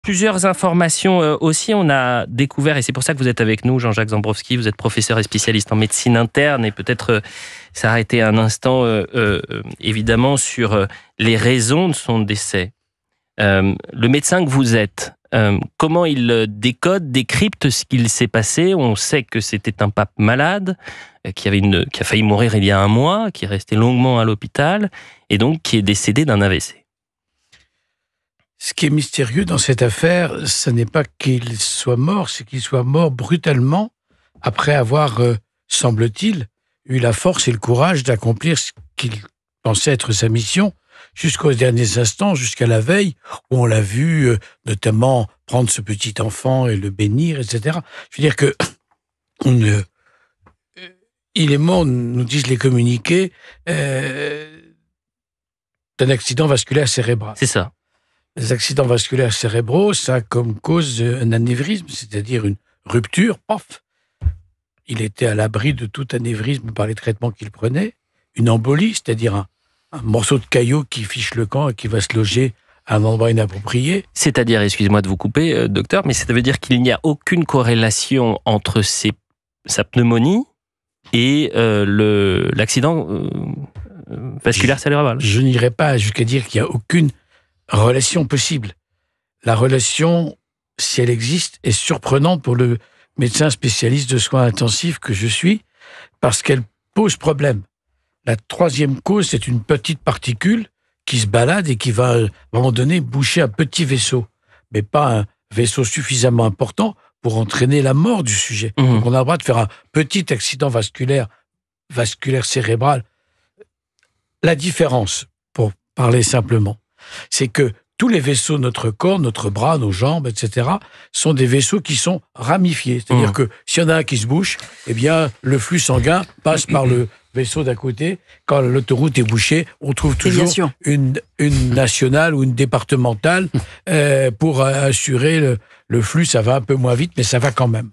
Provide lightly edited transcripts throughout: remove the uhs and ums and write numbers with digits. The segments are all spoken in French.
plusieurs informations aussi. On a découvert, et c'est pour ça que vous êtes avec nous, Jean-Jacques Zambrowski, vous êtes professeur et spécialiste en médecine interne, et peut-être s'arrêter un instant, évidemment, sur les raisons de son décès. Le médecin que vous êtes, comment il décode, décrypte ce qu'il s'est passé? On sait que c'était un pape malade, qui a failli mourir il y a un mois, qui est resté longuement à l'hôpital, et donc qui est décédé d'un AVC. Ce qui est mystérieux dans cette affaire, ce n'est pas qu'il soit mort, c'est qu'il soit mort brutalement après avoir, semble-t-il, eu la force et le courage d'accomplir ce qu'il pensait être sa mission jusqu'aux derniers instants, jusqu'à la veille, où on l'a vu notamment prendre ce petit enfant et le bénir, etc. Je veux dire que il est mort, nous disent les communiqués, d'un accident vasculaire cérébral. C'est ça. Les accidents vasculaires cérébraux, ça a comme cause un anévrisme, c'est-à-dire une rupture, paf. Il était à l'abri de tout anévrisme par les traitements qu'il prenait. Une embolie, c'est-à-dire un morceau de caillou qui fiche le camp et qui va se loger à un endroit inapproprié. C'est-à-dire, excusez-moi de vous couper, docteur, mais ça veut dire qu'il n'y a aucune corrélation entre sa pneumonie et l'accident vasculaire cérébral. Je n'irai pas jusqu'à dire qu'il n'y a aucune relation possible. La relation, si elle existe, est surprenante pour le médecin spécialiste de soins intensifs que je suis, parce qu'elle pose problème. La troisième cause, c'est une petite particule qui se balade et qui va, à un moment donné, boucher un petit vaisseau, mais pas un vaisseau suffisamment important pour entraîner la mort du sujet. Donc on a le droit de faire un petit accident vasculaire cérébral. La différence, pour parler simplement, c'est que tous les vaisseaux de notre corps, notre bras, nos jambes, etc., sont des vaisseaux qui sont ramifiés. C'est-à-dire que s'il y en a un qui se bouche, eh bien, le flux sanguin passe par le vaisseau d'à côté. Quand l'autoroute est bouchée, on trouve toujours une nationale ou une départementale pour assurer le flux. Ça va un peu moins vite, mais ça va quand même.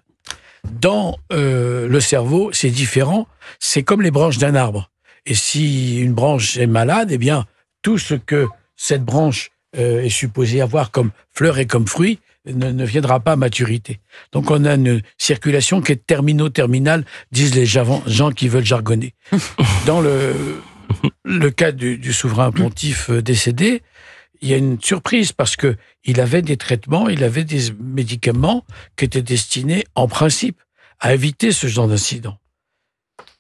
Dans le cerveau, c'est différent. C'est comme les branches d'un arbre. Et si une branche est malade, eh bien, tout ce que cette branche est supposée avoir comme fleur et comme fruit ne viendra pas à maturité. Donc on a une circulation qui est terminale, disent les gens qui veulent jargonner. Dans le cas du souverain pontife décédé, il y a une surprise parce que il avait des traitements, il avait des médicaments qui étaient destinés, en principe, à éviter ce genre d'incident.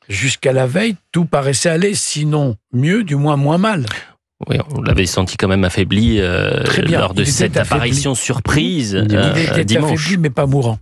Jusqu'à la veille, tout paraissait aller, sinon mieux, du moins moins mal. Oui, on l'avait senti quand même affaibli lors de cette apparition surprise il était dimanche. affaibli, mais pas mourant.